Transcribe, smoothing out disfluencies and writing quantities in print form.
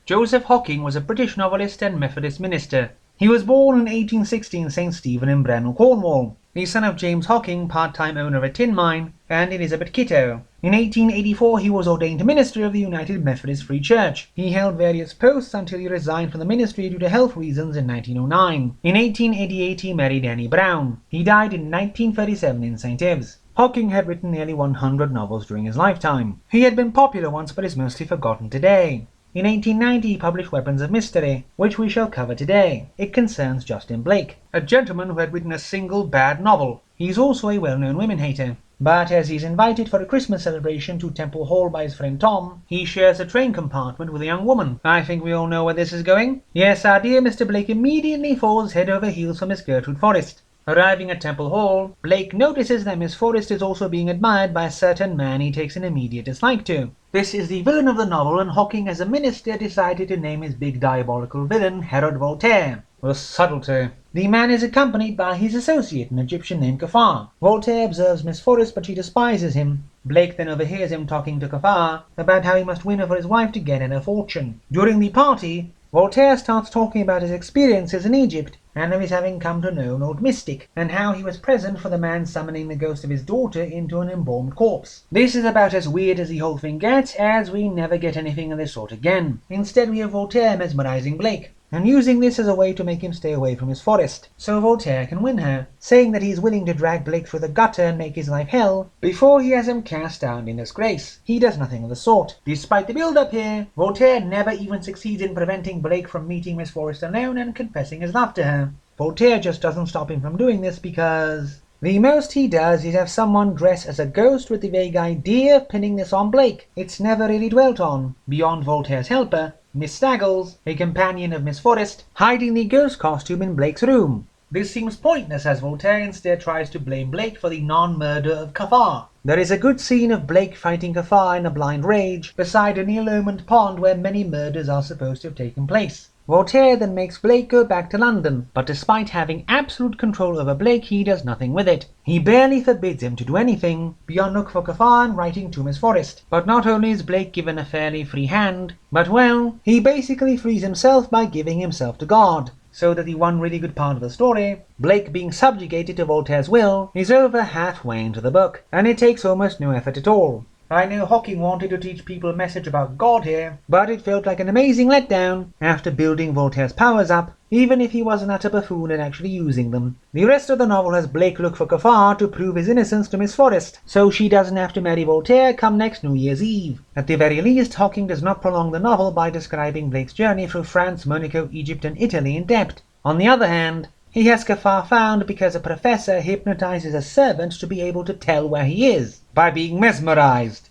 Joseph Hocking was a British novelist and Methodist minister. He was born in 1860 in St. Stephen in Brennell, Cornwall, the son of James Hocking, part-time owner of a tin mine, and Elizabeth Kitto. In 1884 he was ordained minister of the United Methodist Free Church. He held various posts until he resigned from the ministry due to health reasons in 1909. In 1888 he married Annie Brown. He died in 1937 in St. Ives. Hocking had written nearly 100 novels during his lifetime. He had been popular once but is mostly forgotten today. In 1890 he published Weapons of Mystery, which we shall cover today. It concerns Justin Blake, a gentleman who had written a single bad novel. He is also a well-known women-hater. But as he is invited for a Christmas celebration to Temple Hall by his friend Tom, he shares a train compartment with a young woman. I think we all know where this is going. Yes, our dear Mr. Blake immediately falls head over heels for Miss Gertrude Forrest. Arriving at Temple Hall, Blake notices that Miss Forrest is also being admired by a certain man he takes an immediate dislike to. This is the villain of the novel, and Hocking as a minister decided to name his big diabolical villain Herod Voltaire. The subtlety. The man is accompanied by his associate, an Egyptian named Kafar. Voltaire observes Miss Forrest, but she despises him. Blake then overhears him talking to Kafar about how he must win her for his wife to get at her fortune. During the party, Voltaire starts talking about his experiences in Egypt, and of his having come to know an old mystic, and how he was present for the man summoning the ghost of his daughter into an embalmed corpse. This is about as weird as the whole thing gets, as we never get anything of this sort again. Instead we have Voltaire mesmerizing Blake, and using this as a way to make him stay away from Miss Forrest, so Voltaire can win her, saying that he is willing to drag Blake through the gutter and make his life hell before he has him cast down in disgrace. He does nothing of the sort. Despite the build-up here, Voltaire never even succeeds in preventing Blake from meeting Miss Forrest alone and confessing his love to her. Voltaire just doesn't stop him from doing this because the most he does is have someone dress as a ghost with the vague idea of pinning this on Blake. It's never really dwelt on, beyond Voltaire's helper, Miss Staggles, a companion of Miss Forrest, hiding the ghost costume in Blake's room. This seems pointless as Voltaire instead tries to blame Blake for the non-murder of Kafar. There is a good scene of Blake fighting Kafar in a blind rage beside a Neil pond where many murders are supposed to have taken place. Voltaire then makes Blake go back to London, but despite having absolute control over Blake, he does nothing with it. He barely forbids him to do anything, beyond look for Kafar and writing to Miss Forrest. But not only is Blake given a fairly free hand, but well, he basically frees himself by giving himself to God. So that the one really good part of the story, Blake being subjugated to Voltaire's will, is over halfway into the book, and it takes almost no effort at all. I know Hocking wanted to teach people a message about God here, but it felt like an amazing letdown after building Voltaire's powers up, even if he was an utter buffoon at actually using them. The rest of the novel has Blake look for Kafar to prove his innocence to Miss Forrest, so she doesn't have to marry Voltaire come next New Year's Eve. At the very least, Hocking does not prolong the novel by describing Blake's journey through France, Monaco, Egypt and Italy in depth. On the other hand, he has Kafar found because a professor hypnotizes a servant to be able to tell where he is, by being mesmerized.